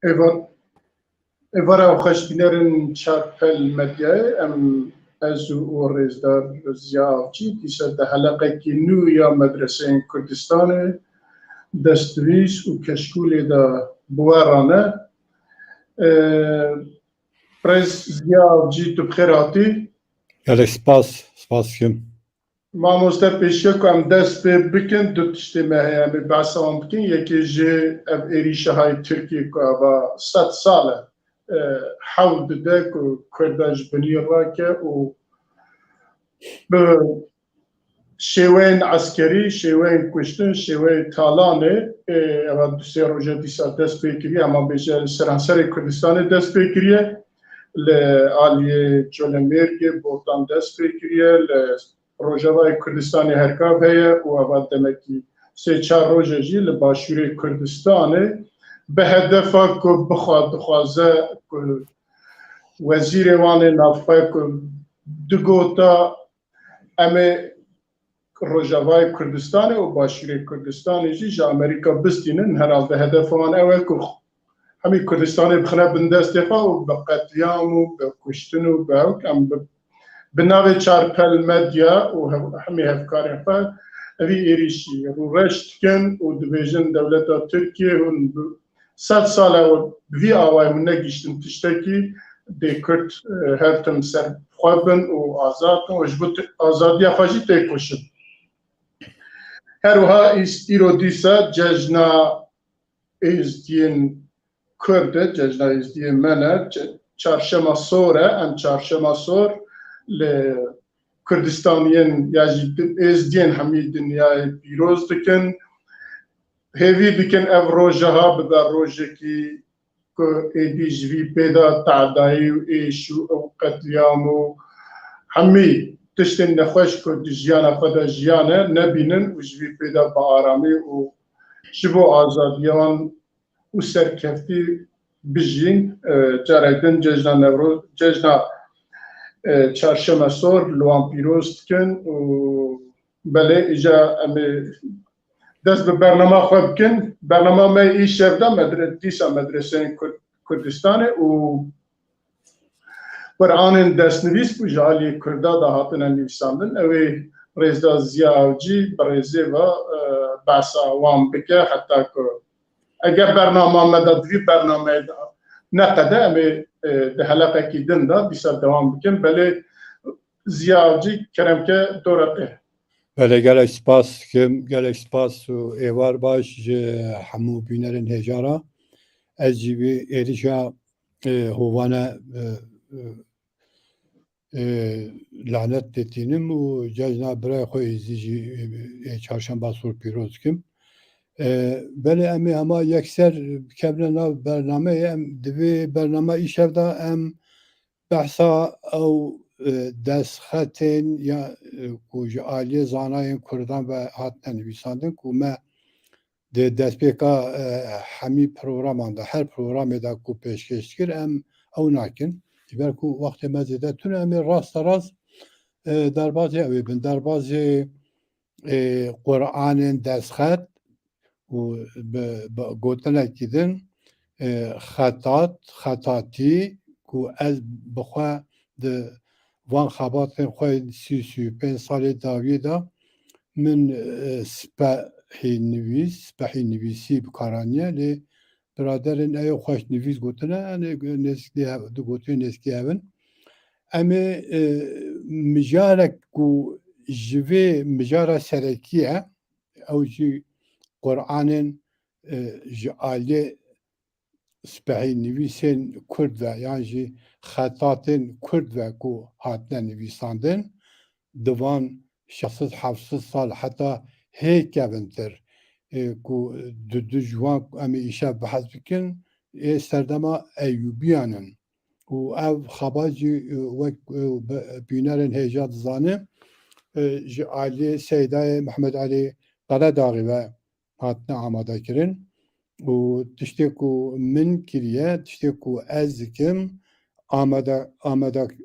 Evan Evara xweşbînerên çarpel medyayê em ez û Rêzdar Ziya Avcî dîsa di heleqekî nû ya Medreseyên Kurdistanê destnivîs û keşkûlê de biwerane. Rêz Ziya Avcî tu bi xêr hatî. Gelek spas kim. Mamoste pêşiya ku em dest pê bikin du tiştê me heye em ê behsa wan bikin. Yekê jê ev êrîşehayê Tirkiyê ku ava 100 sal e hewl dide ku Kurda ji binî rake û bi şêweyên eskerî, şêweyên kuştin, şêweyê talanê eva du sê roja dîsa dest pê kiriye, hema bêje li Seranserê Kurdistanê dest pê kiriye, li aliyê Colemêrgê Botan dest pê kiriye, li Rojavayê Kurdistanê Herkav heye û eva demekî sê çar roja jî li başûrê Kurdistanê bi hedefa ku dixwaze ku wezîrê wan ê navxwe ku digota em ê Rojavayê Kurdistanê û başûrê Kurdistanê jî ji Amerîka bistînin. Herhalde hedefa wan ew e ku hemî Kurdistanê bixine bin destê xwe û bi qetliyam û bi kuştin û bi hewk em bi navê çarpel medya û hemî hevkarên xwe evî êrîşî rûreş dikin û dibêjin dewleta Tirkiye hûn 100 sal e bi vî awayî hûn negîştin tiştekî dê Kurd hevtin ser xwe bin û azad bin û ji bo azadiya xwe jî tê koşin. Her wiha îro dîsa cejna êzdiyên Kurd e, cejna êzdiyên me ne, çarşema sor e, em çarşema sor li Kurdistaniyên ya jî êzdiyên hemî dinyayê pîroz dikin. Hêvî dikin ev rojaha bibe rojekî ku êdî ji vî pêda tehdayî û êş û qetliyam û hemî tiştên nexweş ku di jiyana xwe de jiyan e nebînin û ji vî pêda bi aramî û ji bo azadiya wan û serkeftî bijîn. Carek din cejna Newroz, cejna çarşema sor li wan pîroz dikin û belê îja em ê dest bi bername xwe bikin. Bernama me îşev da dîsa Medreseyên Kurdistanê û Qur'anên destnivîs ku ji aliyê Kurda da hatine nivîsandin. Ew ê Rêzdar Ziya Avcî bi rêzê ve behsa wan bike heta ku eger bernama me de divî bernameyê de neqede em ê di heleqekî din da dîsa dewam bikin. Belê Ziya Avcî keremke doraqê. Belê gelek spas kim. Gelek spas û êvar baş ji hemû bînerên hêjara. Ez jî vî êrişa hovane lanet têtînim û cejna birayê xwe êzî jî çarşemba sor pîroz dikim. Belê em ê hema yekser bikevne nav bernameyê em divê bername îşev da em behsa ew destxetên ya ku ji aliyê zanayên Kurdan ve hatine nivîsandin ku me di destpêka hemî programan da her programê da ku pêşkêş dikir em ew nakin. Ber ku wextê me zêde tune em ê rasta rast derbasê ew ê bin. Derbasê Qur'anên destxet û bi gotinekî din xetatî ku ez bi xwe di van xebatên xwe 35 salê dawiyê da min spehî nivîsî bikaranîye lê biraderên ew xweşnivîs gotine du gotiyên nêzîkî hevin. Em ê mijarek ku ji vê mijara serekî ye ew jî Qur'anên ji aliyê spehî nivîsên Kurd ve yan jî xetatên Kurd ve ku hatine nivîsandin di van 600-700 sal heta hêkevintir ku du ji wan em ê îşev bihez bikin ê serdema Eyyûbiyan in û ev xeba jî wek bînerên hêja dizane ji aliyê Seydayê Mehmed Alî Qeledaxî ve hatine amadekirin û tiştê ku min kiriye, tiştê ku ez dikim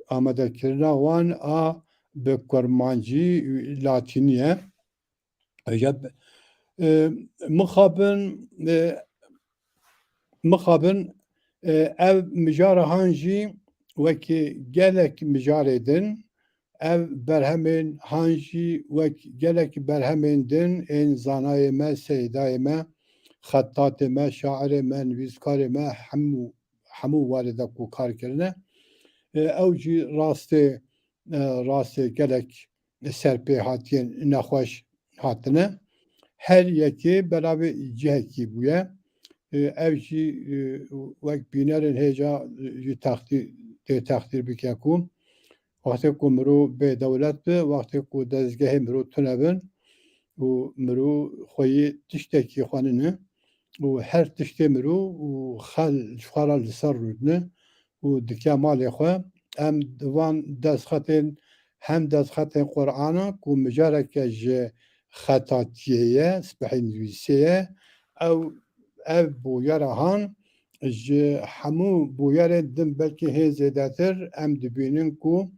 amadekirina wan a bi kurmancî latînî ye. Mixabin ev mijara hanji weki gelek mijare din ev berhemên hanjî wek gelek berhemên din ên zanayê me, seydayê me, xettatê me, şairê me, nivîskarê me hemû warê de ku kar kirine ew jî rastê gelek serpê hatiyên nexweş hatine her yekê beravê cihekî bûye ev jî wek bînerên hêja jî tê textîr bike ku وقتی که مرو به دولت به وقتی که دزگه مرو تنبن و مرو خوی تشتکی خاننه و هر تشت مرو و شخارا لسر رودنه و دکه مال خواه هم دوان دستخطین هم دستخطین قرآن که مجاره که جه خطاتیه سبحی نویسیه او بویاره هان جه همو بویاره دم بلکه هزیده تر هم دبینن که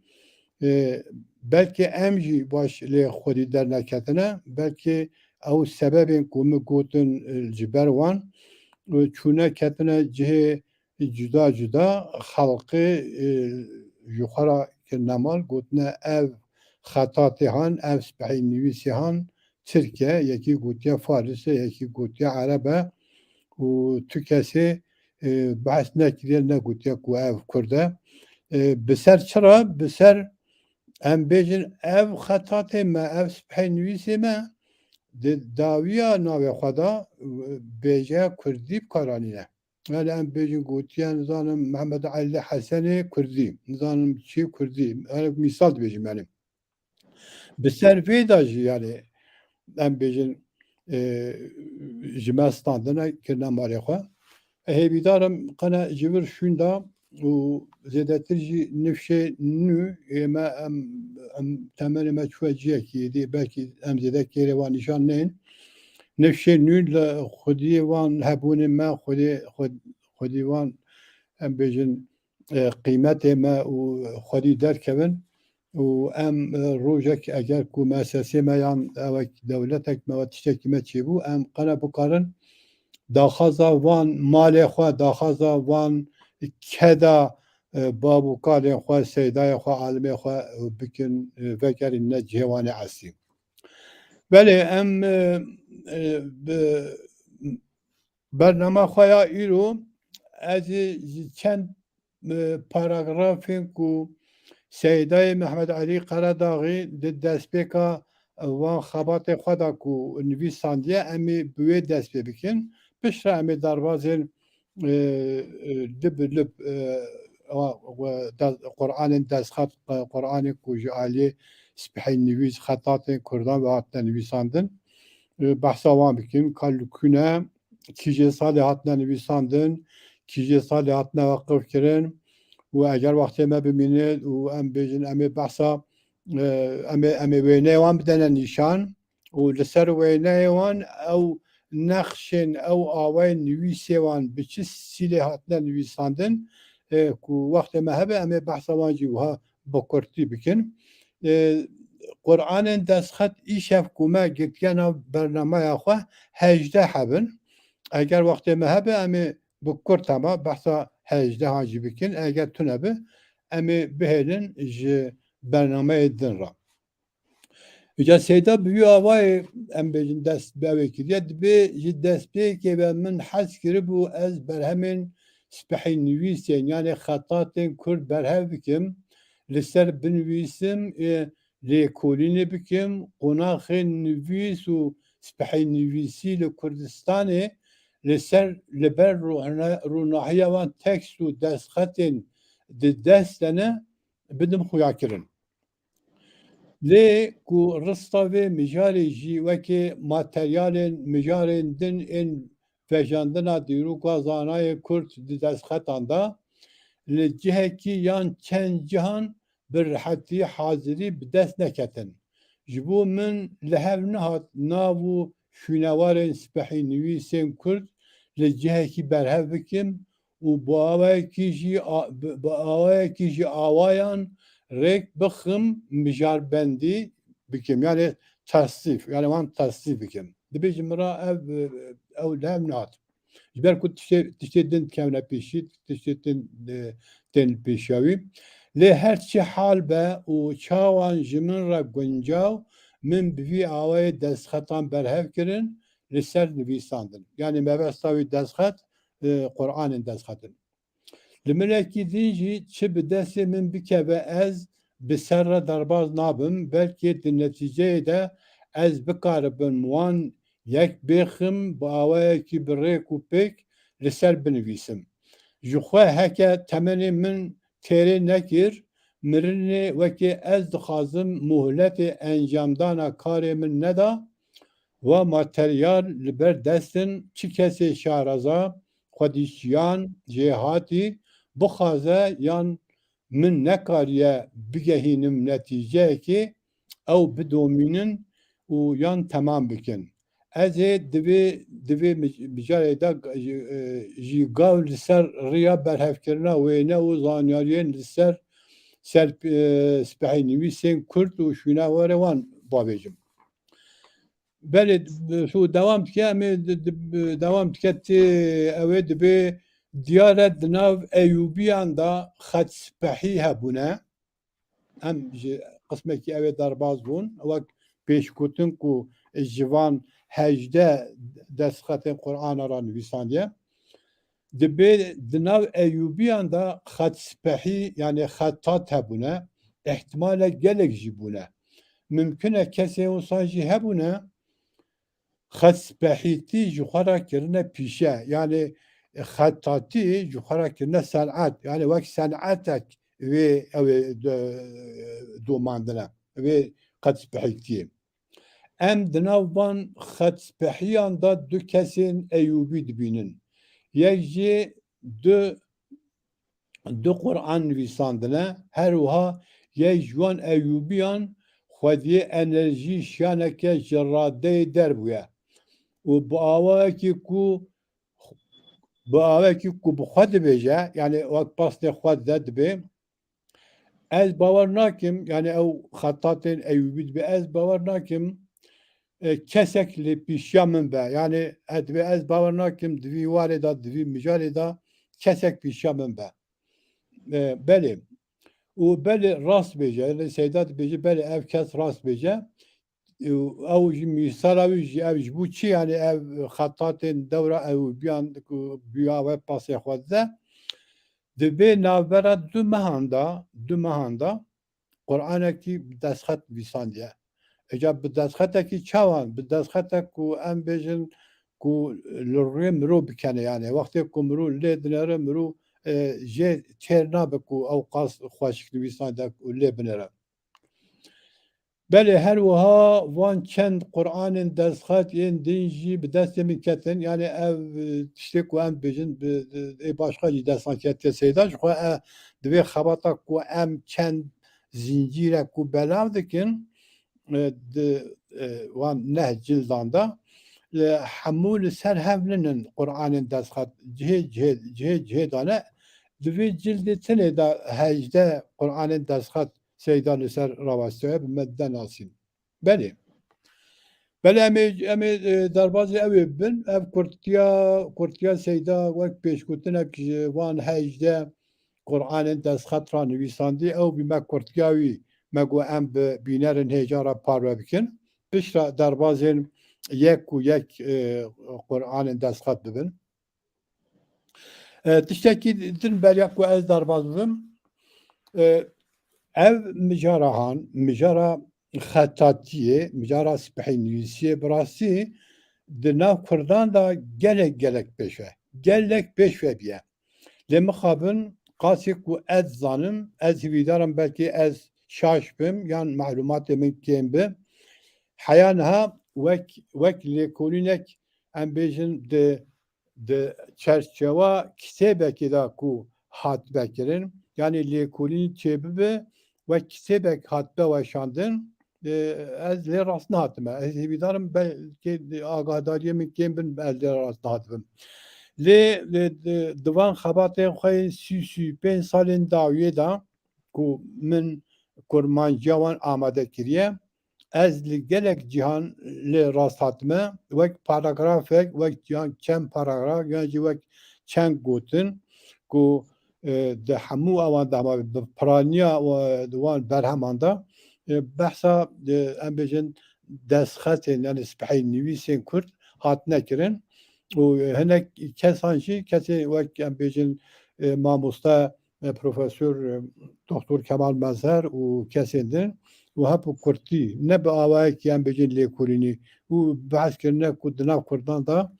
belki em jî baş lê xwedî derneketine belki ew sebebên ku min gotin ji ber wan çûne ketine cihê cuda cuda xelqê ji xwe ra kirine mal gotine ev xetatê han ev spehî nivîsê han Tirke yekî gotiye Faris e yekî gotiye Ereb e û tu kesê behs nekiriye negotiye ku ev Kurd e bi ser çira bi ser em bêjin ev xetatê me ev spehî nivîsê me di dawiya navê xwe da bêjeya Kurdî bikaranîne yani em bêjin gotiye nizanim Mehmed Elî Hesenê Kurdî nizanim çi Kurdî misal dibêjim yani bi ser vê da jî yani em bêjin ji me standine kirine malê xwe hêvîdarim qene ji vir şûn da û zêdetir jî nifşê nû ême em temenê me çûye ciyekî êdî belkî em zêde kêrê wan nîşan neyên nifşê nû li xwediyê wan hebûnê me xwedî wan em bêjin qîmetê me û xwedî derkevin û em rojek eger ku meesesê me yan ewek dewletek me we tiştekî me çêbû em qene bikarin daxwaza wan malê xwe daxwaza wan keda babûkarên xwe seydayê xwe alimê xwe bikin vegerîne cihê wanê esî belê em bi bername xwe ya îro ez ê ji çend paragrafên ku Seydayê Mehmed Elî Qeredaxî di destpêka wan xebatê xwe da ku nivîsandiye em ê bi wê dest pê bikin piştre em ê derbasên lib Qur'anên destxet Qur'anê ku ji aliyê spehî nivîs xetatên Kurdan ve hatine nivîsandin behsa wan bikin kûne kîjê salê hatine nivîsandin kîjê salê hatine weqif kirin û eger wextê me bimîne û em bêjin em ê behsa em ê wêneyê wan bidene nîşan û li ser wêneyê wan ew nexşên ew awayên nivîsê wan bi çi sîlê hatine nivîsandin ku wextê me hebe em ê behsa wan jî wiha bi Kurdî bikin Qur'anên destxet îşev ku me girtiye nav bernameya xwe 18 hebin eger wextê me hebe em ê bi Kurd hema behsa 18 jî bikin eger tune bi em ê bihêlin ji bernameyê din ra Îca seyda bi wî awayê em bêjin dest bi ew ê kiriye dibê ji destpêkê ve min hez kiribû ez berhemên spehî nivîsên yani xetatên Kurd berhev bikim li ser binivîsim lêkolînê bikim qonaxên nivîs û spehî nivîsî li Kurdistanê li ser li ber rûnahiya wan tekst û destxetên di dest de ne bidim xuya kirin lê ku rista vê mijarê jî wekî materyalên mijarên din ên vejandina dîroka zanayê Kurd di destxetan da li cihekî yan çend cihan bi rihetî hazirî bi dest neketin ji bo min li hev nehat nav û şûnewarên spehî nivîsên Kurd li cihekî berhev bikim û bi awayekî jî awayan rêk bixim mijarbendî bikim yani tasnîf yani wan tasnîf bikim dibêjim ra ew li hev nehat جبر كنت تشتي دن كامنا بيشي تشتي دن بيشاوي لی هر چی حال به و چاوان جمن را گنجاو من بوی آوای دستخطان برهف کرن لسر نویساندن یعنی مبستاوی دستخط قرآن دستخطن لملکی دینجی چه به دست من بکه و از بسر را درباز نابم بلکه در نتیجه ده از بکاربن وان یک بخم با آوای کی بریک و پک لسر بنویسم جخواه هکه تمنی من تیره نکر مرنه وکی از دخوازم مهلت انجامدان کار من ندا و ماتریال لبر دستن چی کسی شارزا خودیشیان جهاتی بخوازه یان من نکاریه بگهینم نتیجه که او بدومینن و یان تمام بکن از دوی بجاره دا جی گاو لسر ریا برهف کرنا و نه و زانیارین لسر سپحی نویسین کرد و شونا وان بابیجم بله شو دوام تکت اوه دبی دیارت دناو ایوبیان دا خد سپحی هبونه هم قسمه که اوه درباز بون وک پیش کتن که جوان هجده دستخط قرآن را نویسانیه دبی دناو ایوبیان دا خد سپحی یعنی خطات هبونه احتمال گلک جیبونه ممکنه کسی اونسان هبونه خط سپحیتی جوخارا کرنه پیشه یعنی خطاتی جوخارا کرنه صنعت یعنی وقت صنعتک و دوماندنه و خط سپحیتی ام دناوبان خط سپحیان دا دو کسین ایوبی دبینن یک جی دو قرآن نویساندنه هر وها یک جوان ایوبیان خودی انرژی شانکه جراده در بویه و با آواکی کو بخود بیجه یعنی وقت پاس خود داد بی از باور ناکم یعنی او خطات ایوبی بی از باور ناکم کسک لی پیشیا من به یعنی از باور ناکم دوی واره دا دوی مجاری دا کسک پیشیا من به بله و بله راست بیجه یعنی سیدات بیجه بله ev kes rast بیجه او مثالاوی اوج بو چی یعنی ev خطاتین دوره او بیان بیا و پاس خود ده دبی نابرا دو مهاندا قرآن کی دستخط بیساندیه اجاب بدستخط کی چوان بدستخط کو ام بیجن کو لری مرو بکنه یعنی وقتی کو مرو لدنره مرو جه ترنا بکو او قاس خوشک نویسانده لی بنره بله هر وها وان چند قرآن دستخط ین دینجی به دست من کتن یعنی ev tiştek ku em bêjin başka jî destan ketiye seyda ji xwe divê xebata ku em çend zincîrek ku belav dikin wan neh cildan da hemû li ser hevlinin Qur'anên destxet cihê dane divê cildê tinê de hejde Qur'anên destxet seyda li ser rawasteye bi medde nasîn belê em ê derbasî ew ê bibin ev kurtiya seyda wek pêşgotinek ji wan hejde Qur'anên destxet ra nivîsandî ew bî me kurtiya wî me got em bi bînerên hêja parve bikin pişta derbasên yek û yek Qur'anên destxet bibin tiştekî din beriya ku ez derbas bibim ev mijara xetatiyê mijara spehî nivîsiyê bi rastî di nav Kurdan da gelek pêş ve biye lê mixabin qasê ku ez zanim ez hîvîdarim belkî ez şaş bim yan melumatê min kêm bi heya niha wek lêkolînek em bêjin di çerçeva kitêbekê da ku hat vekirin yani lêkolîn çêbibe wek kitêbek hatbe weşandin ez lê rast nehatime ez hêvîdarim belkî agadariyê min kêm bin ez lê rast nehatibim lê divan xebatên xwe pênc salên dawiyê da ku min kurmanciya wan amade kiriye ez li gelek cihan li rast hatime wek paragrafek wek yan çend paragraf yan jî wek çend gotin ku di hemû ewan de bi piraniya di wan berheman de behsa em bêjin destxetên yani spehî nivîsên Kurd hatine kirin û hinek kesan jî kesê wek em bêjin mamoste Profesör Doktor Kemal Mezher û kesên din û hep Kurdî ne bi awayekî em bêjin lêkolînî û behs kirine ku di nav Kurdan da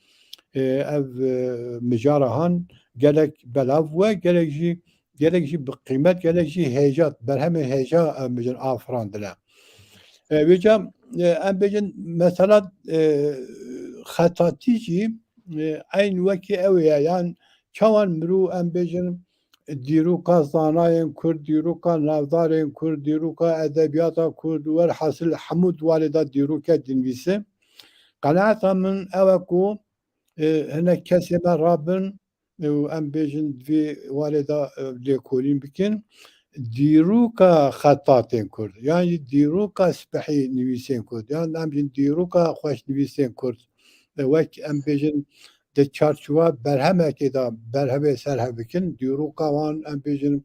ev mijara han gelek belav ve gelek jî bi qîmet gelek jî hêja berhemê hêja em bêjin afirandine. Vêca em bêjin mesela xetatî jî eyn wekî ew ye yan çawan mirû em bêjin dîroka zanayên Kurd, dîroka navdarên Kurd, dîroka edebiyata Kurd werhasîl hemû dwarê de dîrokek dinivîse qenaeta min ew e ku hinek kesê me rabin û em bêjin divê warê de lêkolîn bikin dîroka xetatên Kurd yani dîroka spehî nivîsên Kurd yan em bêjin dîroka xweşnivîsên Kurd wek em bêjin di çarçova berhemekê de berhevê serhev bikin dîroka wan em bêjin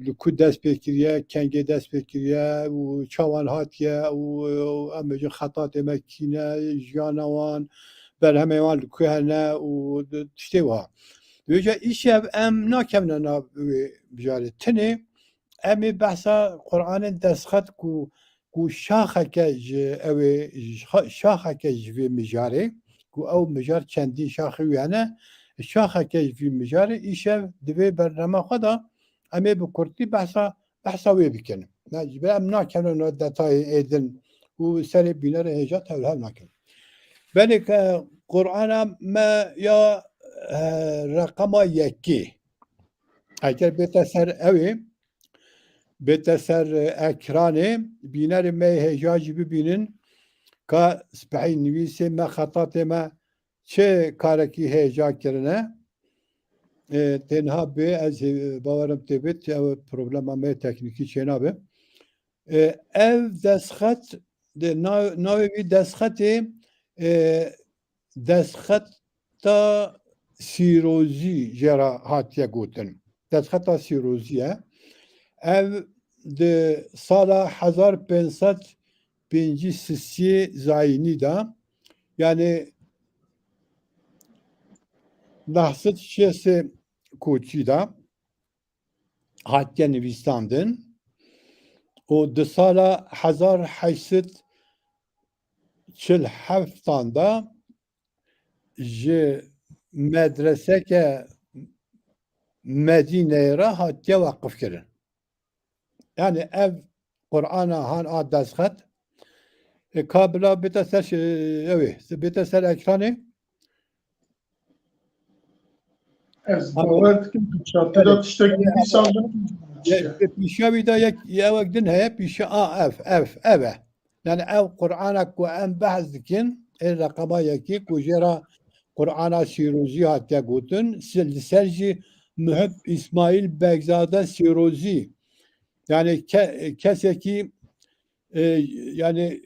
li ku dest pê kiriye kengê dest pê kiriye û çawan hatiye û em bêjin xetatê me kîne jiyana wan berhemê wan li ku hene û tiştê wiha. Vêca îşev em nakevne nav wê bijarê tinê em ê behsa Qur'anên destxet ku şaxeke ji ew ê şaxeke ji vê mijarê ku ew mijar çendîn şaxê wî hene şaxeke ji vî mijarê îşev divê bername xwe da em ê bi Kurdî behsa wê bikin. Ji ber em nakevne nav detayê êdin û serê bînerê hêja tevlihev nakin. Belê Qur'ana me ya rakama yekî eger bête ser evê bête ser ekranê bînerê me hêja jî bibînin ka spehî nivîsê me xetatê me çi karekî hêja kirine tênha bê ez bawerim tê bêt ew problema me teknîkî çê nabe. Ev destxet navê wî destxetê destxeta sîrozî jê re hatiye gotin. Destxeta sîrozî ye. Ev di sala 1553 zayînî de yani nehsed şêsê koçî de hatiye nivîsandin û di sala 1847 de ji medreseke Medîneyê re hatiye weqifkirin. Yani ev Qur'ana han a destxet kabila bête ser evê bête ser ekranê Ez bawer dikim tu çatê de tiştek nivîsandin pîşavî de yewek din heye pîşa ev e. Yani ev Qur'ana ku em behs dikin ê reqama yekî ku jê re Qur'ana sîrozî hatiye gotin li ser jî Muhib İsmail Begzade Sîrozî yani kesekî yani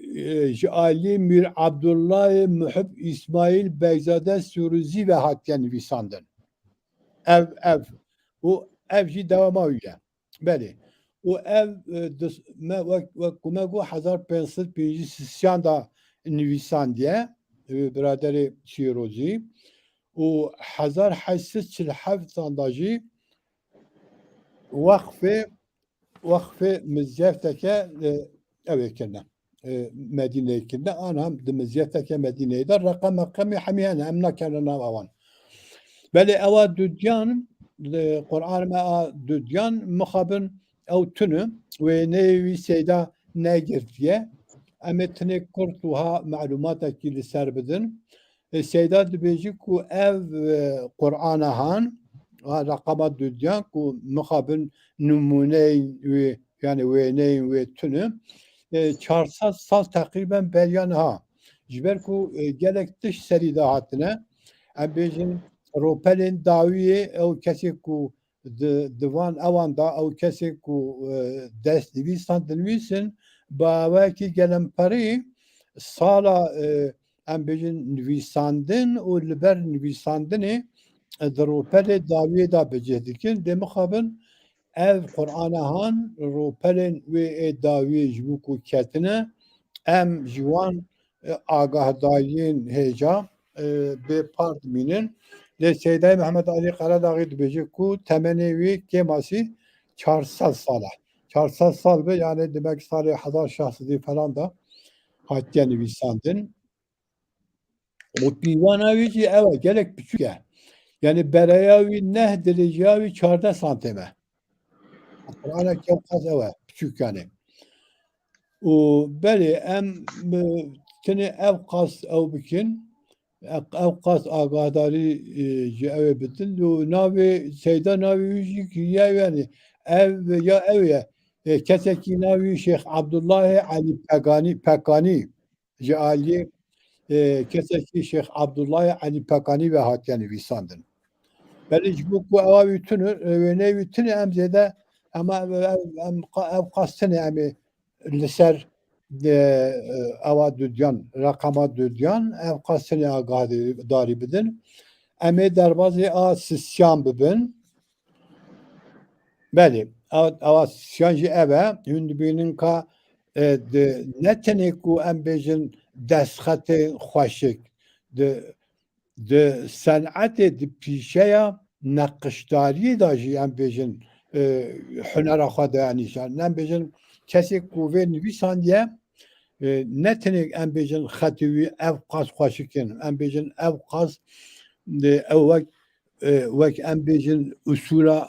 ji alî Mir Abdullah Muhib İsmail Begzade Sîrozî ve hatiye nivîsandin. Ev û ev jî dewama wî ye. Belê. û ev wek ku me got 1553 da nivîsandiye biraderê Sîrozî û 1847 da jî wexfê mizyeteke evê kirine Medîneyê kirine an hem di mizyeteke Medîneyê de reqemê hemî hene em nakevne nav ewan. Belê ewa dudiyan li Qur'an me a dudiyan mixabin ew tune wêneyê wî sêda negirtiye em ê tinê Kurd wiha melumatekî li ser bidin. Sêda dibêjî ku ev Qur'ana han reqema dudiyan ku mixabin numûneyên wê yani wêneyên wê tune 400 sal teqrîben beriya niha. Ji ber ku gelek tiş serî de hatine em bêjin ropelên dawiyê ew kesê ku di van ewan da ew kesê ku destnivîsan dinivîsin باوکی گلمپری سالا ام بیجن نویساندن و لبر نویساندنی دروپل داوی دا بجهدکن دمخابن ev Kur'an-ı ropelin ve davi jbuku ketine em jiwan agahdayên heja bê part mînin lê Seydayê Mehmed Alî Qaradağî dibêje ku temenê wî kêmasî 400 sal e. 400 sal be yani demek salê 1600 falan da hatiye nivîsandin. O pîvana wî jî ew e gelek piçûk e. Yani bereya wî neh dereceya wî 14 santim e. Kur'an-ı Kerim qas ew e piçûk yani. û belê em tenê ev qas ew bikin ew qas agadarî ji ew ê bitin û navê Seyda navê wî jî kiriye yani ev ya ew ye kesekî navî Şeyx Abdullahê Elî Pekanî ji aliyê kesekî Şeyx Abdullahê Elî Pekanî ve hatiye nivîsandin. Belê ji bo ku ewa wî tune wêneyê wî tune em zêde ama ev qas tune em ê li ser ewa dudyan rakama dudyan ev qas tune agadarî bidin em ê derbasê a sisyan bibin belê ewa sisyan jî ev e hûn dibînin ka ne tenê ku em bêjin destxetê xweşik di senetê di pîşeya neqişdariyê da jî em bêjin hunera xwe dayanîşan em bêjin kesê ku vê nivîsandiye ne tenê em bêjin xetê wî ev qas xweşikin em bêjin ev qas ew wek em bêjin usûla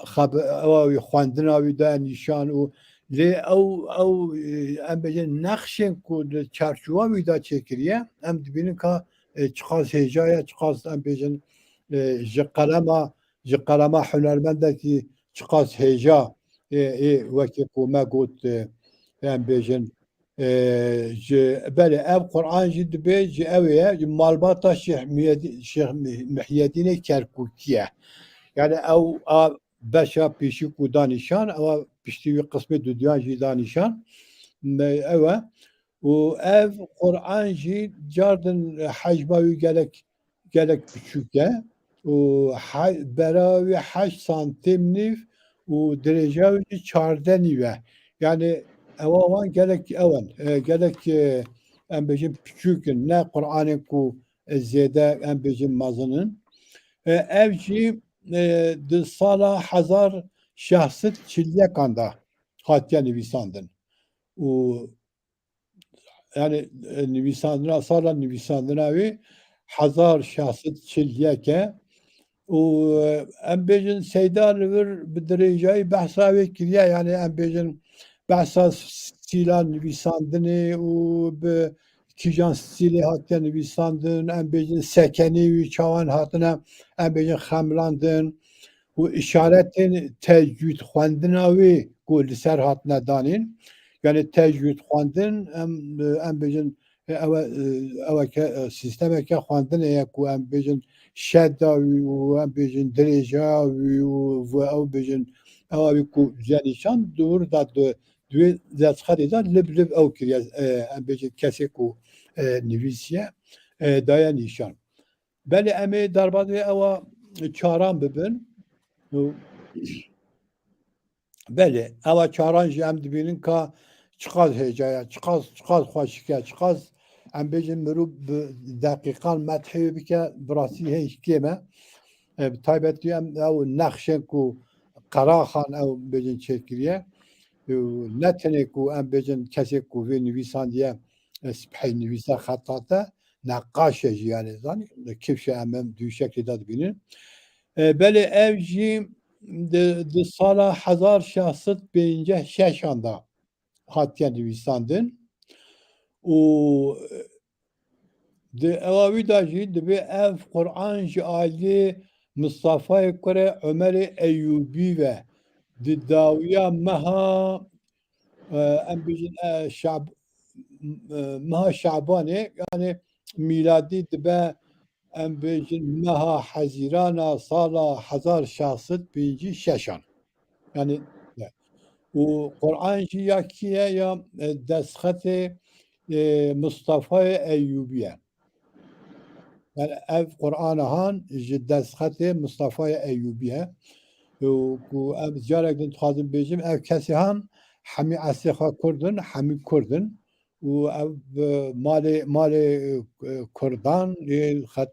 ewa wî xwendina wî dayanîşan û lê ew em bêjin nexşên ku di çarçûva wî da çêkiriye em dibînin ka çiqas hêja ye çiqas em bêjin ji qelema hunermendekî çiqas hêja wekî ku me got em bêjin ji belê ev Qur'an jî dibe ji ew ye ji malbata Şeyh Muhyiddînê Kerkûkî ye yani ew a beşa pêşî ku danîşan ewa piştî wî qismê duduyan jî danîşan ew e û ev Qur'an jî cardin hecma wî gelek piçûk e û bera wî 8 santim nîv û derêceya wî jî 14 nîv e yani ewa wan gelek ew in gelek em bêjin piçûk in ne Qur'anên ku zêde em bêjin mezin in ev jî di sala 1640 da hatiye nivîsandin û yani nivîsandina sala nivîsandina wî 1640 e û em bêjin Seyda li vir bi derêcayî behsa wê kiriye yani em bêjin behsa stîla nivîsandinê û bi kîjan stîlê hatiye nivîsandin em bêjin sekenî wî çawan hatine em bêjin xemlandin û işaretên tecwîd xwendina wê ku li ser hatine danîn yani tecwîd xwendin em bêjin eweke sîstemeke xwendinê ye ku em bêjin şedda wî û em bêjin derêjeya wî û ew bêjin ewa wî ku zenîşan dûr da divê destxetê da lib ew kiriye em bêjin kesê ku nivîsiye daye nîşan belê em ê derbasê ewa çaran bibin belê ewa çaran jî em dibînin ka çiqas hêja ye çiqas xweşik e çiqas em bêjin mirov bi deqîqan methê bike bi rastî hêj kêm e taybetî em ew nexşên ku qeraxan ew bêjin çêkiriye ne tenê ku em bêjin kesê ku vê nivîsandiye spehî nivîsa xeta te neqaş e jî yani zanî kifşe em dû şeklê de dibînin belê ev jî di sala 1656 da hatiye nivîsandin û di ewa wî da jî dibe ev Qur'an ji aliyê Mustafayê Kurê Ömerê Eyyûbî ve di dawiya meha em bêjin meha Şabanê yani mîladî dibe em bêjin meha Hezîrana sala 1656 yani و قرآن جی یا کیه یا دستخط مصطفى ایوبیه yani ev Kur'an han ji destxetê Mustafa Eyyubiye ku ev carek din dixwazim bêjim ev kesî han hemî esê xwe Kurdin hemî Kurdin û ev malê Kurdan ê xet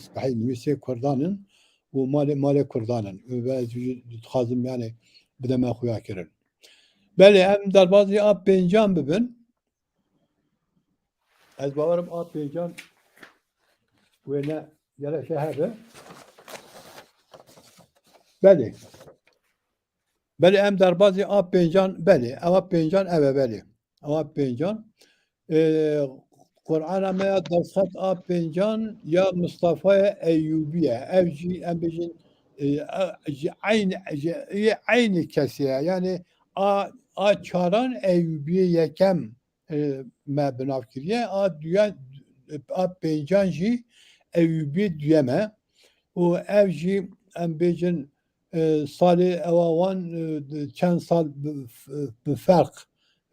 spehî nivîsê Kurdan in û malê Kurdan in ve ez jî dixwazim yani bi dema xwe ya kirin. Belê em derbasî a pêncan bibin. Ez bawerim a pêncan wêne gelek hebe. Belê. Belê em derbasî a pêncan belê. Ewa pêncan ev e belê. Ewa pêncan Qur'ana me ya destxet a pêncan ya Mustafa Eyyubi ye. Ev jî em bêjin ji aynı kesî ye. Yani a çaran Eyyubiye yekem me binav kiriye. A pêncan jî Eyyubi duyeme. û ev jî em bêjin salê ewa wan çend sal bi ferq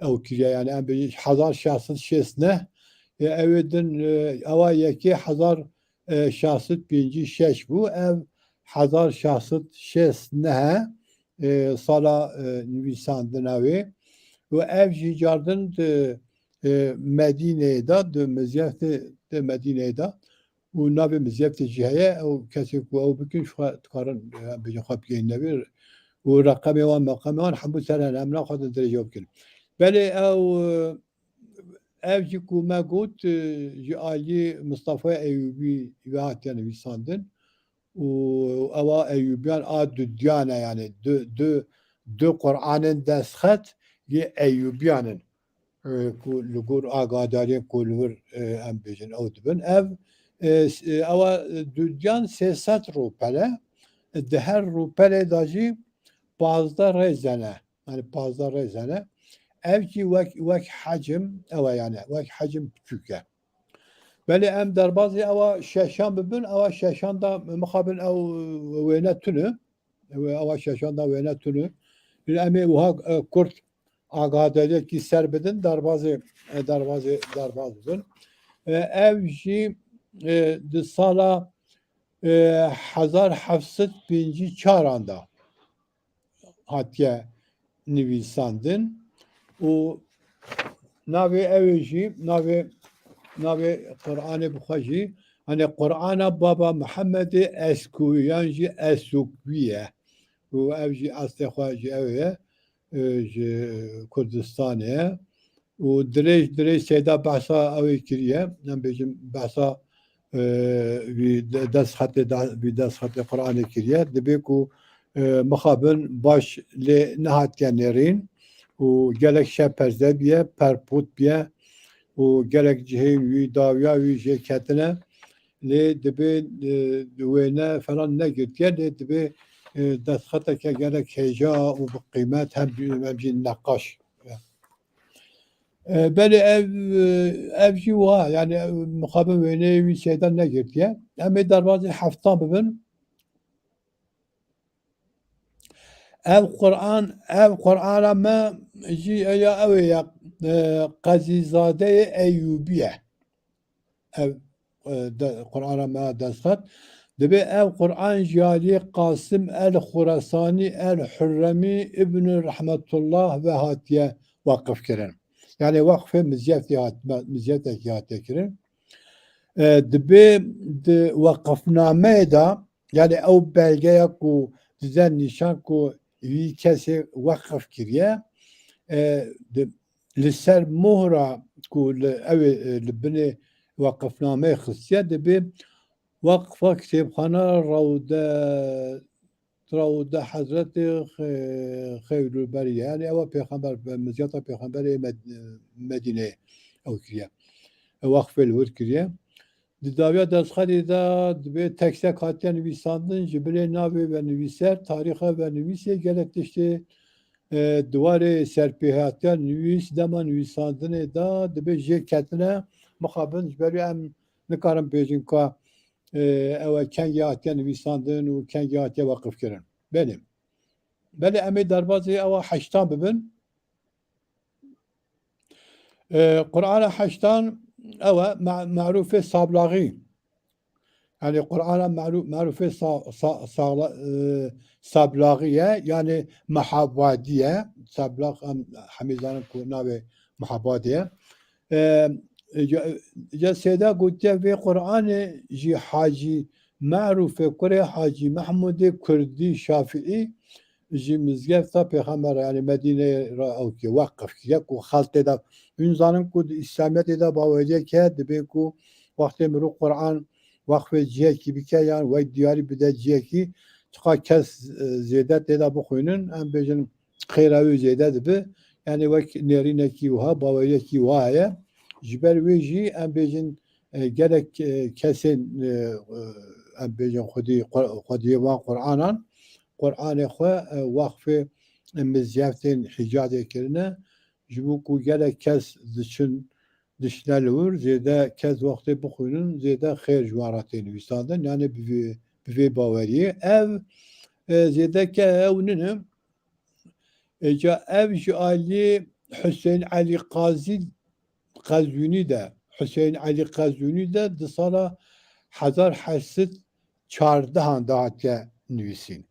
ew kiriye yani em bêjin 1669 ew din ewa yekê 1656 bû ev 1669 sala nivîsandina wê û ev jî cardin di Medîneyê da di mizyetê di Medîneyê da û navê mizyetê jî heye ew kesê ku ew bikin xwe dikarin bêjin xwe bigihîne wê û reqemê wan meqemê wan hemû ser hene em naxwazin derêje bikin. Belê ev jî ku me got ji aliyê Mustafa Eyyubî ve hatiye nivîsandin û ewa Eyyubiyan a duyan e yani du Qur'anên destxet yê Eyyubiyan in ku li gor agadariyên ku li wir em bêjin ew dibin. Ev ewa duyan 300 rûpele di her rûpelê da jî 15 rêz hene. Yani 15 rêz hene. Ev jî wek hecim ew e yani wek hecim biçûk e. Belê em derbasî ewa şeşan bibin ewa şeşan da mixabin ew wêne tune ewa şeşan da wêne tune em ê wiha Kurd agadariyekî ser bidin derbas bibin. Ev jî di sala 1754 da hatiye nivîsandin û navê ew jî navê Qur'anê bixwe jî hani Qur'ana Baba Muhammedê Eskuyan jî Esukbî ye û ev jî astê xwe jî ew ye ji Kurdistanê ye û dirêj sêda behsa ew ê kiriye em bêjin behsa destxetê Qur'anê kiriye dibe ku mixabin baş lê nehatiye nêrîn û gelek şeperze biye perpût biye û gelek cihên wî dawiya wî jê ketine lê dibe wêne falan negirtiye lê dibe destxeteke gelek hêja û bi qîmet hem jî neqaş. Belê ev jî wiha yani mixabin wêneyê wî sêda negirtiye. Em ê derbasî heftan bibin. Ev Qur'ana me jî ya ew ê ya Qezîzadeyê Eyyubî ye. Ev Qur'ana me destxet dibe ev Qur'an ji aliyê Qasım el-Xurasanî el-Hurremî İbn Rahmetullah ve hatiye vakıf kirin. Yani vakfê mizyetekî hatiye kirin. Dibe di vakıfnameyê da yani ew belgeya ku dize nîşan ku wî kesê vakıf kiriye li ser muhra ku ew li binê vakıfnameyê xistiye dibe Vakfa Kitêbxana Rawde Hezretê Xeyrûberî yani ewa pêxember mizyeta pêxemberê Medîneyê ew kiriye. Vakfê li wir kiriye. Di dawiya destxetê da dibe tekstek hatiye nivîsandin ji bilê navê ve nivîser tarîxa ve nivîsê gelek tiştê diwarê serpêhatiya nivîs dema nivîsandinê da dibe jê ketine mixabin ji ber wê em nikarin bêjin ka ew kengî hatiye nivîsandin û kengî hatiye vakıf kirin. Belê. بله امی دروازه او حشتان ببن قرآن حشتان او معروف صابلاغي يعني قرآن معروف صابلاغية يعني محابادية صابلاغ حميزان ناوي محابادية جا سيدا قلت في قرآن جي حاجي معروف كوري حاجي محمود كردي شافعي جي مزگفتا پیغمبر yani Medine را او ki vakıf ki ku halk da ünzanın ku İslamiyet da bavacı ki de ku vakti mru Kur'an vakfe ciye ki bir yani ve diyari bir de ciye ki çıka kes zedet da bu kuyunun en bejin khiravi zedet de yani ve nerine ki ha bavacı ki vaya jiber ve ji en bejin gerek kesin en bejin khudi ve Kur'an'an قرآن خو وقف مزیافتین حجاد کرنه جبو کو گله کس دشنلور زیده کس وقت بخونن زیده خیر جواراتین نویساندن yani bir باوریه ev زیده که اوننم ev Ali Hüseyin Ali Qazvini de Hüseyin Ali Qazvini de dısala 1814 dağıtke nüvisin.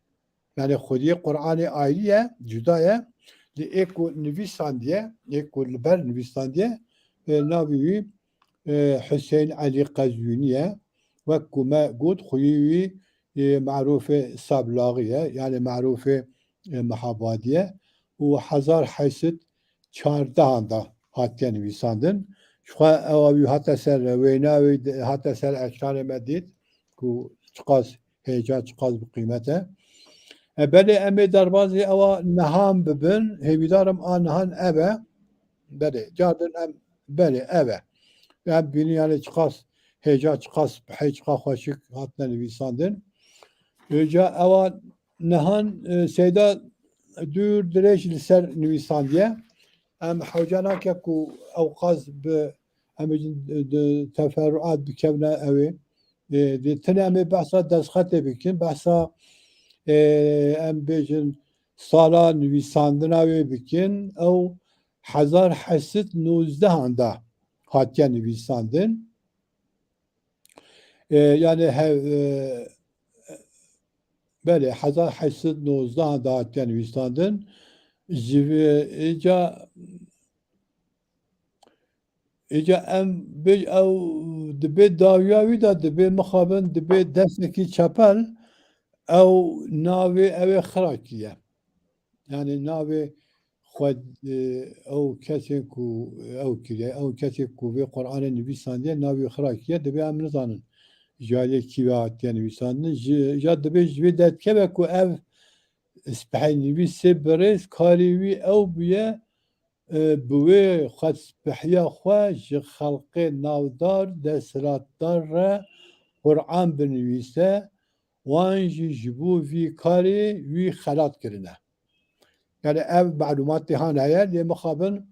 Yani Xudiye Kur'an-ı Ailiye cüdaya li eko nüvisan diye eko liber nüvisan diye navivi Hüseyin Ali Qazviniye ve kuma gud xuyivi marufe sablagiye yani marufe mahabadiye و 1814 hatta nüvisandın şu evavi hatta ser veynavi hatta ser ekran medit ku çıkaz heyecan çıkaz bu kıymete بله امی دروازه اوا نهان ببن هیویدارم آن نهان اوه بله جاردن ام بله اوه yani beni yani çıkas heyecan çıkas hay çıka hoşuk hatta nüvisandın önce eva nehan seyda dür direş liser nüvisan diye em havcana ke ku avqaz be emicin teferruat bikevne evi de tenemi bahsa dazxate bikin bahsa em bejin sala nüvisandına ve bikin ev 1819 da hatiye nüvisandın yani böyle 1819 da hatiye nüvisandın ica em bej ev dibe daviyavi da dibe mexabın dibe desteki çapel ev navi ev xirakiye yani navi خود او کسی کو او کلیه او کسی کو به قرآن نویسنده ناوی خراکیه دبی ام نزانن جالی کیوات یعنی نویسنده جا دبی جوی داد که کو اف اسپحی نویسه برز کاریوی او بیه بوی خود اسپحیا خواه خلق ناودار دسراتدار را قرآن بنویسه وانجی جبو وی کاری وی خلات کرنه yani ev malumat dihaneye diye mukhabın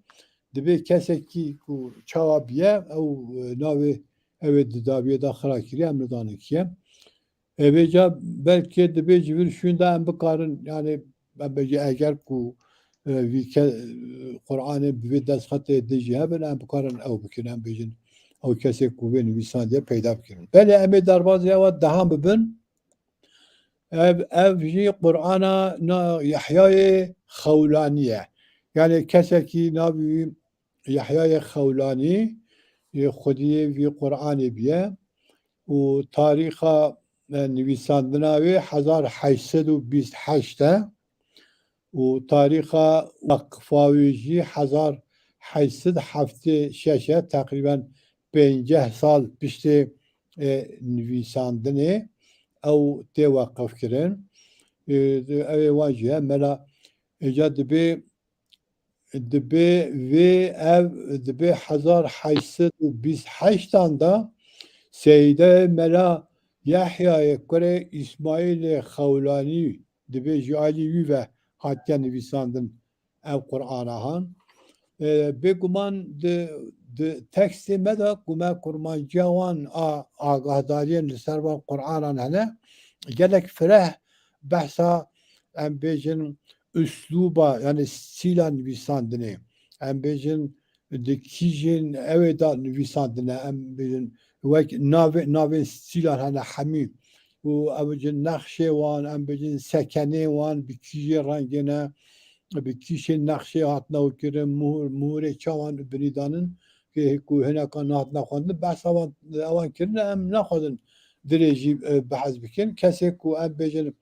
dibe keseki ku çawabiye ev navi ev didabiye da xarakiri emredanı ki eveca belki dibe civir şunda em bikarın yani ben bece eğer ku vike Kur'an'ı bir destxat edici ben em bikarın ev bikin em becin ev kesek ku ve nüvisan diye peyda bikin. Bele emi darbazı ev daha bibin ev jî Kur'ana Yahya'yê Xewlaniye yani kesekî navî Yahya'yê Xewlanî xwediyê vî Kur'anê biye û tarîxa nivîsandina wê 1828 e û tarîxa weqfa wê jî 1876 e teqrîben 50 sal piştê nivîsandinê ew tê weqif kirin ew ê wan jî mela êca dibe vê ev dibe 1828 da Seyde mela Yahya'yê kurê İsmaîlê Xewlanî dibe ji alî wî ve hatiye nivîsandin ev Qur'ana han bêguman di tekstê me de ku me kurmanciya wan a agahdariyen li ser van Qur'anan hene gelek fireh behsa em bêjin üsluba yani stila nivîsandinê em bêjin di kîjên ew da nivîsandine em bêjin wek navên stîlan hene hemî û ew ji nexşê wan em bêjin sekenê wan bi kîjê rengê ne bi kîşên nexşê hatine kirin muhurê çawan binîdanin ku hinekan hatine xwendin behsa wan kirine em naxwazin dirê jî bihez bikin kesê ku em bêjin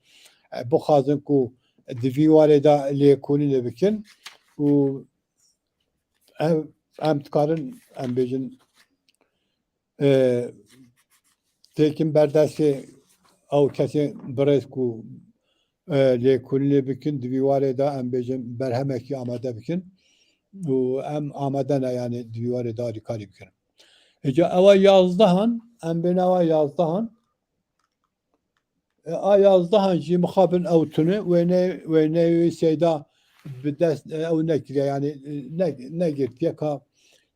bixwazin ku di vî warê da lêkolînê bikin û em dikarin em bêjin têkin berdestê ew kesê birêz ku lêkolînê bikin di vî warê da em bêjin berhemekî amade bikin û em amade ne yani di vî warê da alîkarî bikin. Hêja ewa yazdehan em bên ewa yazdehan a yazdehan jî mixabin ew tune wêneyê sêda bi dest ew nekiriye yani negirtiye ka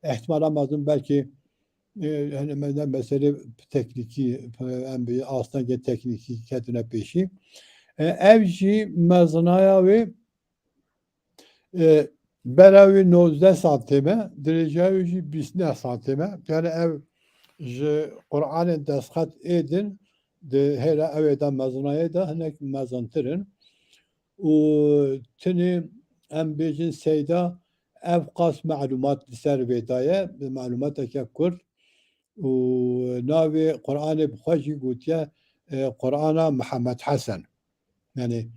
ehtimala mezin belkî meselê teknîkî em bê astengê teknîkî ketine pêşî ev jî mezinaya wê bera wê 19 santîme dirêjeya wê jî 29 santîme yani ev ji Qur'anên destxet êdin di hêla ew ê da mezinayê da hinek mezintir in û tinê em bêjin sêda ev qas melumat li ser vê daye melumateke Kurd û navê Qur'anê bi xwe jî gotiye Qur'ana Mihemed Hesen yani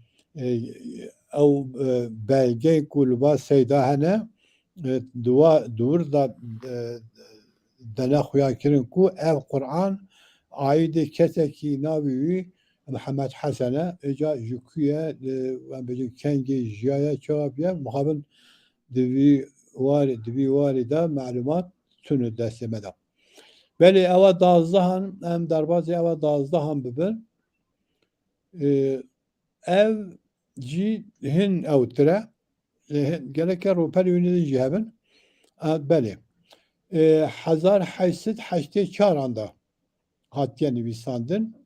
ew belgeyên ku li ba sêda hene dûr da dene xuya kirin ku ev Qur'an aîdê kesekî navê wî Mihemed Hesen e hêja ji ku ye em bêjin kengê jiyaya çawa mixabin di vî warê da melumat tune destê me da. Belê ewa 12 em derbasî ewa 12 bibin ev jî hin ewtir e geleke roperê wînê jî hebin belê 1884 da hatiye nivîsandin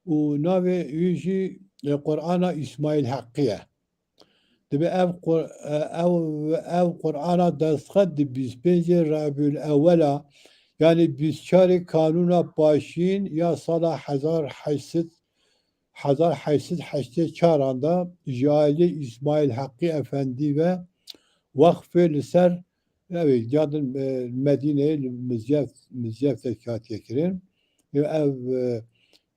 û navê wî jî Qur'ana İsmail Hakkî ye dibe ev Qur'ana destxet di 25 Rabiül Evvela yani 24 Kanûna Başîn ya sala 1884 da ji ailê İsmail Hakkî Efendî ve Vakfê li ser cadin Medîneyê mizyeftekî hatiye kirin ev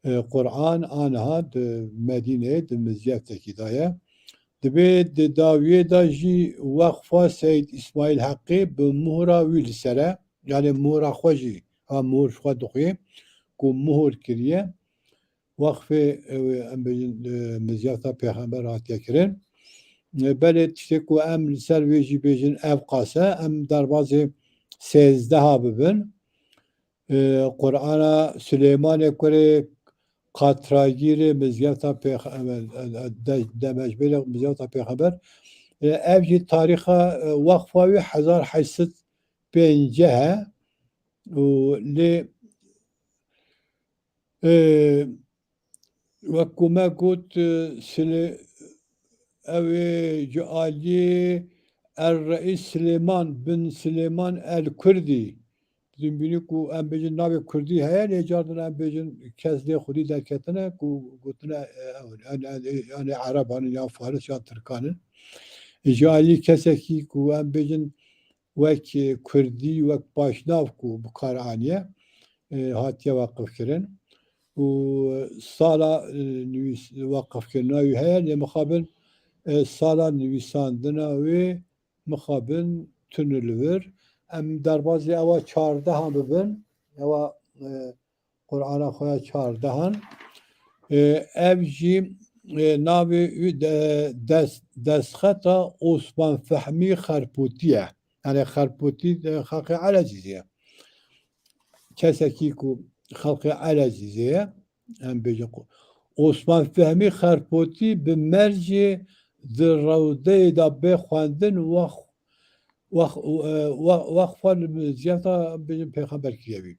Qur'an aniha di Medîneyê di mizyeftekî da ye dibe di dawiyê da jî Vakfa Seyyid İsmail Hakkî bi muhra wî li ser e yani muhra xwe jî muhur xwe dixuye ku muhur kiriye Vakfê em bêjin mizyafta pêxember hatiye kirin belê tiştê ku em li ser wê jî bêjin ev qase em derbasê 13 bibin Qur'ana Süleymanê Kurê qatragîrê mizyafta pêxember demejbêlê mizyafta pêxember ev jî tarîxa Vakfa wî 1850 he û lê wek ku me got ew ê ji aliyê Erreîs Silêman bin Silêman el Kurdî dizîn bînî ku em bêjin navê Kurdî heye lê cardinan em bêjin kes lê Xwedî derketine ku gotine yani Erebanin yan Faris yan Tirkanin ji aliyê kesekî ku em bêjin wek Kurdî wek başnav ku bi kar aniye hatiye veqifkirin û sala veqifkirina wî heye lê mixabin sala nivîsandina wê mixabin tune li vir em derbasî ewa 14 bibin ewa Qur'ana xwe ya 14 ev jî navê wî destxeta Osman Fehmî Xerpûtî ye yani Xerpûtî xelkê Elezîzê ye kesekî ku xelkê Elezîzê ye em bêjin Osman Fehmî Xerpûtî bi mercê di rewdeyê da bê xwendin Vakfa li mizyafta bêjin pêxember kiriye wî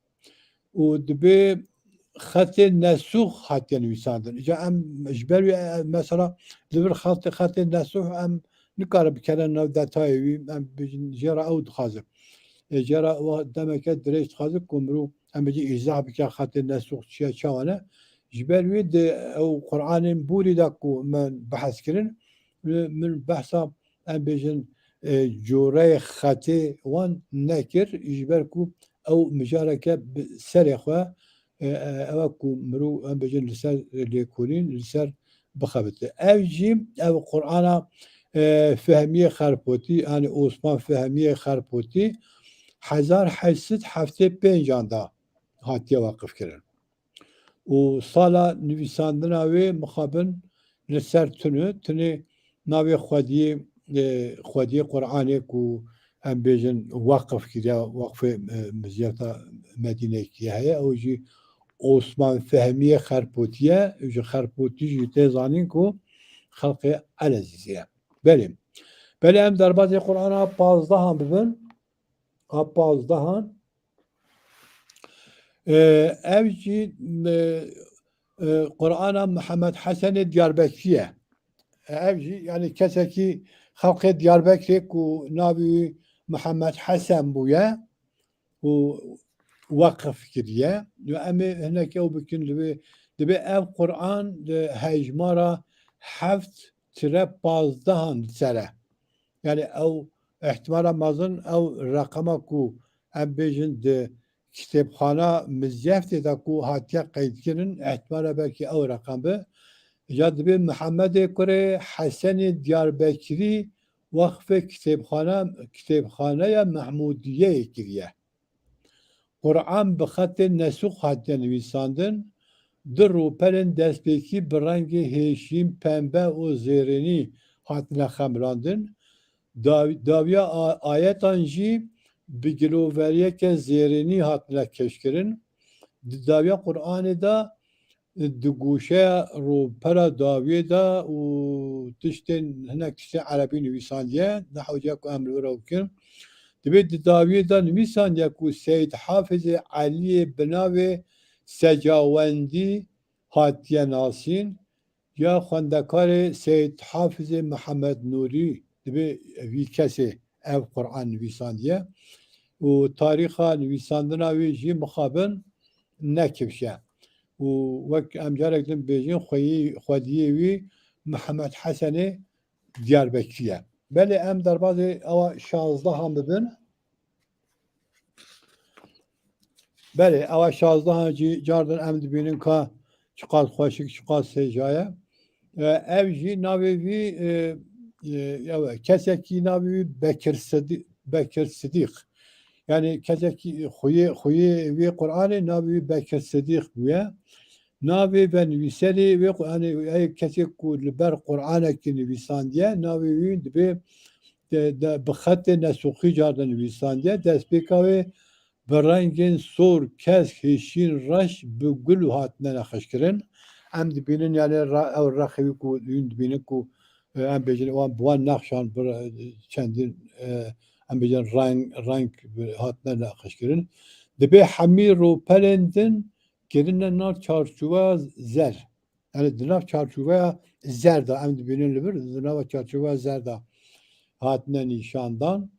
û dibe خط نسوخ هاتیه نویساندن اینجا ام جبری مثلا لبر خط نسوخ ام نکاره بکنن نو دتایوی ام بجن جرا او دخازم جرا و دمک درست خازم کمرو ام بجی ایزاه بکن خط نسوخ چیه چوانه جبری د او قرآن بوری داکو من بحث کردن من بحثا ام بجن جوره خطی وان نکر جبرکو او مجارکه سرخوا او کو مرو ام بجن لسر لیکولین لسر بخبته او جیم او قرآن فهمیه خرپوتی یعنی عثمان فهمیه خرپوتی 1875 هاتیه واقف کردن و سالا نویساندن اوی مخابن لسر تنه ناوی خودی قرآنی کو ام بجن وقف کردن وقف مزیتا مدینه کیه هیا او جی عثمان فهمیه خرپوتیه اوجه خرپوتی جی تیزانین کو خلق العزیزیه بله هم در بعض قرآن ها 15 هم ببین ها 15 هم اوجی قرآن محمد حسن دیاربکریه اوجی یعنی کسی که خلق دیاربکری کو ناوی محمد حسن بویه و وقف کردیه و اما هناك او بکن لبه او قرآن هجمارا 7-15 سره yani او احتمالا مازن او رقم کو ام بیجن ده کتابخانه مزیفتی دا کو هاتیا قید کنن احتمالا belki او رقم به یا دبی محمد کره حسن دیاربکری وقف کتابخانه محمودیه کریه قرآن به خط نسوخ هاتیا نویساندن در روپرن دستپیکی برنگ هشیم پنبه و زیرینی هاتنا خمراندن داویا آیتان جی بگلووریه که زیرینی هاتنا کشکرن داویا قرآن دا دگوشه روپر داوی دا و تشتین هناك تشتین عربی نویساندیه نحو جاکو امر وروکن دبید داوی دا نویساندیه کو سید حافظ علی بناوی سجاوندی هاتیه ناسین یا خواندکار سید حافظ محمد نوری دبی وی کسی او قرآن نویساندیه و تاریخا نویساندن اوی جی مخابن نکفشه و وک امجارک دن بیجین خودیه وی محمد حسن دیاربکریه بله ام در بعض او 16 هم ببین بله او 16 هم جاردن ام دبینن که چقدر خوشک چقدر سجایه او جی ناوی وی کسی که ناوی بکر صدیق yani kese ki خوی وی قرآن ناوی بکر صدیق بویه ناوی و نویسری وی یعنی ای کسی که لبر قرآن کی نویساندیه ناوی وی به بخط نسوخی جارده نویساندیه دست بکاوی برنگین سور کس هشین رش به گل هاتنه نخش کرن هم دبینن yani او رخوی که دبینن که هم بیجن وان نخشان چندین ام بیجن رنگ هاتنه نخش کرن دبی حمیر رو پلندن کرن نار چارچوبه زر yani dinav çarçuva zerda em dibinin libir dinav çarçuva zerda hatne nişandan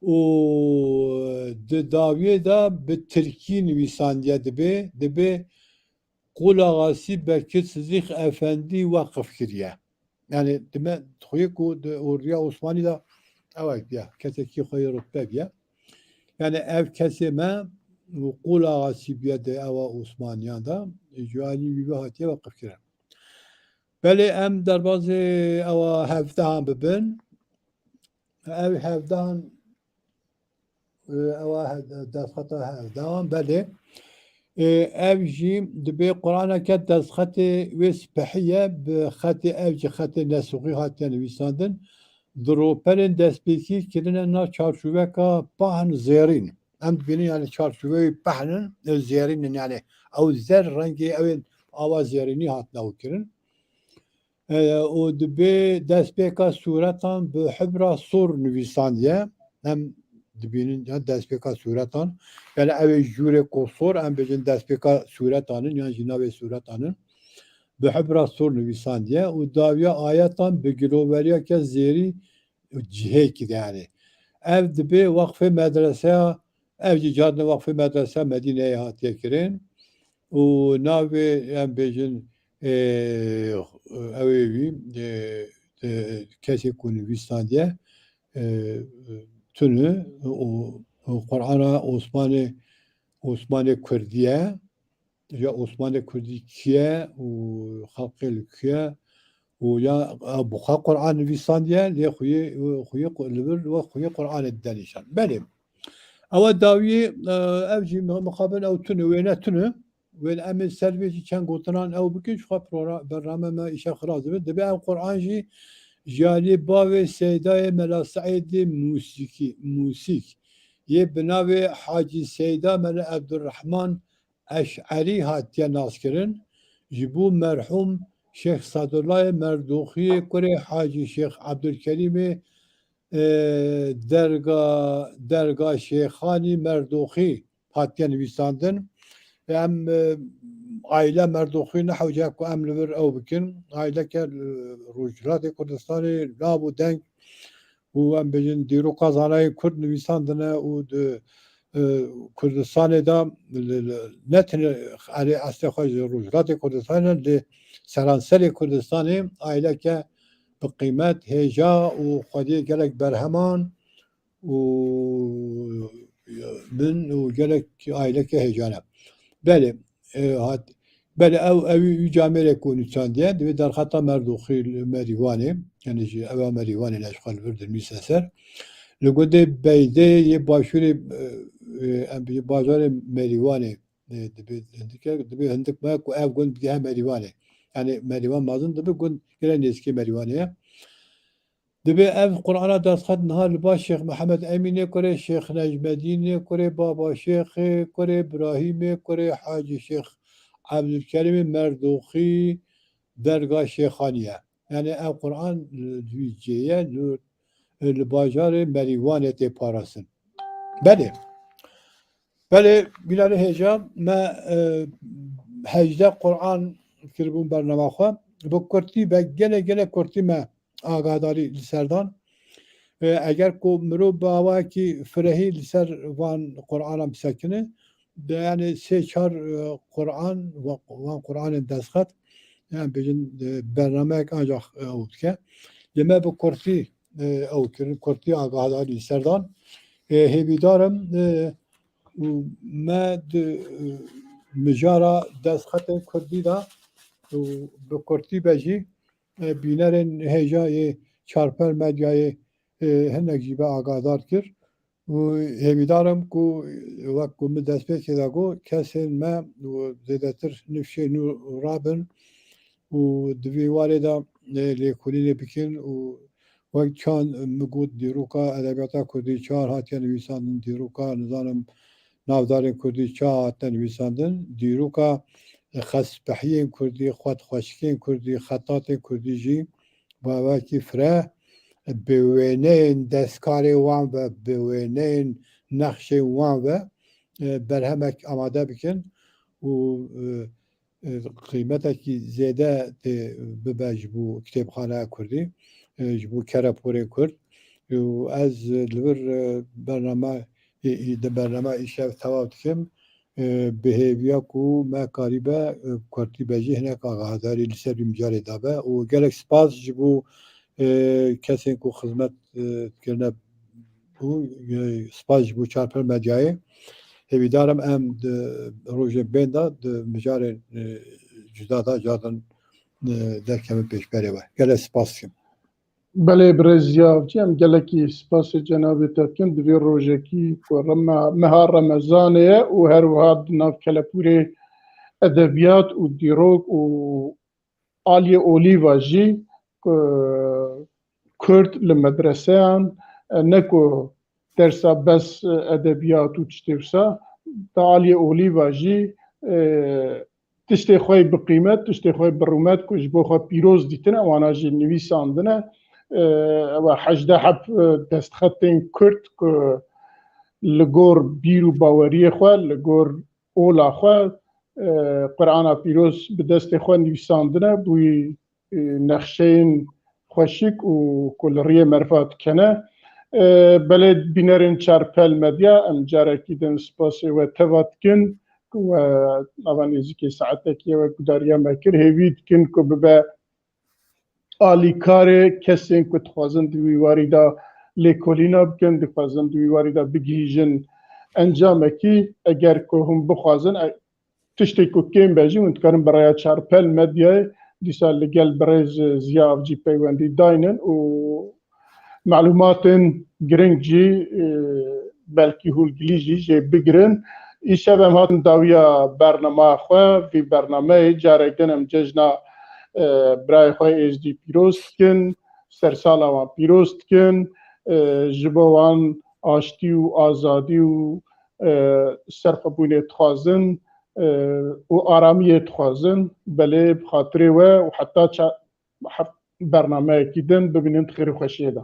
o de daviye da be Türkiye nüvisandiye dibe kul ağası Bekir Sıddık Efendi vakıf kiriye yani dime xoyi ku de Orduya Osmani da evet ya keseki xoyi rütbe ya yani ev kesime kul ağası biyede eva Osmaniyan da Cüali bir hatiye vakıf kiriye بله ام در باز او 17 هم ببین او 17 هم او دستخط 17 هم بله او جیم دبی قرآن که دستخط و سپحیه به خط او جی خط نسوقی هاتیه نویساندن دروپرین دستبیکی کردن نا چارچوبه که پهن زیرین ام بینی یعنی چارچوبه پهن زیرین یعنی او زر رنگی او آواز زیرینی هاتنه و کرن و دبی دست بکا صورتان به حبر سور نویساندیه هم dibinin ya destpêka sûretan yani ev jûrê kosor em bêjin destpêka sûretanın yan jî navê sûretanin bi hebra sor nivîsandiye û dawiya ayetan bi giroveriya ke zêrî cihêkî yani ev dibe waqfê medreseya ev jî carne waqfê medreseya Medîneyê hatiye kirin û navê em bêjin ew ê wî kesê ku nivîsandiye tünü Kur'an'a Osmanê Kurdiye ya Osmanê Kurdî kiye û xalqê li kiye û ya buxa Kur'an nivîsandiye lê xuyê li vir ve xuyê Kur'anê denîşan. Belê ew dawiyê ev jî muqabil ew tune wêne tune wê em ê ser vê jî çend gotinan ew bikin ji xwe bername me îşa xiraz dibe dibe ev Kur'an jî Jali bavê Seydayê Mela Saîdê Musîk yê bi navê Hacî Seyda Mela Ebdurrehman Eş'erî hatiye naskirin ji bo merhûm Şeyh Sadullah Merdoxiyê kurê Hacî Şeyh Ebdülkerîmê derga Şeyxanî Merdoxî hatiye nivîsandin em aile Merdoxî nehewce ku em li vir ew bikin aileke Rojhilatê Kurdistanê nav û deng û em bêjin dîroka zanayê Kurd nivîsandine û di Kurdistanê da ne tune erê estê xwe ji Rojhilatê Kurdistanê lê seranserê Kurdistanê aileke bi qîmet hêja û xwediyê gelek berheman û min û gelek aileke hêjane. Belê belê ew camêrek ku nûçandiye divê derxeta Merdoxî li Merîwanê yani ji ewa Merîwanê ne ji xwe li vir dinivîse ser li godê Beydê yê başûrê em bêjin bajarê Merîwanê dibe hindik me ku ev gund bigihe Merîwanê yani Merîwan mazin dibe gund gele nêzîkê Merîwanê ye dibe ev Kur'ana destxet niha li baş Şeyx Mihemed Emînê kurê Şeyx Necmedînê kurê Baba Şeyxê kurê Birahîmê kurê Hacî Şeyx Ebdülkerîmê Merdoxî derga Şeyxanî ye yani ev Kur'an wî cêye li bajarê Merîwanê tê parastin. Belê bîlanê hêja me hejde Kur'an kiribûn bername xwe bi Kurdî ve gelek Kurdî me agadarî li ser dan eger ku mirov bi awayekî firehî li ser van Kur'anan bisekine yani sê çar Kur'an van Kur'anên destxet yani bêjin bernameyek ancak ew dike lê me bi Kurdî ew kirin Kurdî agadarî li ser dan hêvîdarim me di mijara destxetên Kurdî da bi Kurdî ve jî bînerên hêjayê çarper medyayê hinek jî ve agadar kir û hêvîdarim ku wek ku min destpêkê de got kesên me zêdetir nifşê nû rabin û di vê warê de lêkolînê bikin û wek çand min got dîroka edebiyata Kurdî çar hatiye nivîsandin dîroka nizanim navdarên Kurdî çar hatiye nivîsandin dîroka xespehiyên Kurdî xwedxweşikên Kurdî xetatên Kurdî jî bawekî fireh bi wêneyên destkarê wan ve bi wêneyên nexşên wan ve berhemek amade bikin û qîmetekî zêde tê bibe ji bo kitêbxaneya Kurdî ji bo kereporên Kurd û ez li vir bername îşev tewav dikim bi hêviya ku me karîbe Kurdî be jî hinek agadarî li ser vî micarê dabe û gelek spas ji bo kesên ku xizmet kirine bû spas ji bo çarper medyayê hêvîdarim em di rojên bên de di micarên cuda da cartin derkemin pêşberê we gelek spas dikim. Belê birêziya em gelekî spasê cenabê te bikin divê rojekî ku meha Remezanê ye û her wiha di nav kelepûrê edebiyat û dîrok û aliyê olîva jî Kurd li medreseyan ne ku dersa bes edebiyat û tiştê wisa di aliyê olîva jî tiştê xwe bi qîmet tiştê xwe bi rûmet ku ji bo xwe pîroz dîtine wana jî nivîsandine ew hejde heb destxetên Kurd ku لگور بیر و باوری خوا لگور اولا خوا قرآن پیروز به دست خوا نویساندنه بوی نقشه خوشک و کلریه مرفات کنه بلد بینرین چارپل مدیا ام جارکی دن سپاس و توات کن و اوانی که ساعتکی و کداریا مکر هیوید کن که ببه آلی کار کسی که تخوازن دویواری دا لیکولینا بکن دخوازن دویواری دا بگیجن انجام کی اگر که هم بخوازن تشتی که کم بجی و انتکارن برای چارپل مدیا دیسا لگل برز زیاف جی پیوندی داینن و معلومات گرنگ جی بلکی هولگلی جی بگرن ایشب هم هاتن داویا برنامه خواه وی برنامه جارکن هم ججنا برای خواه ایز دی پیروست کن سرسال وان پیروست کن جبوان آشتی و آزادی و سرخبونی تخوازن و آرامی تخوازن بله بخاطره و حتی برنامه کیدن ببینند خیر خوشیه ده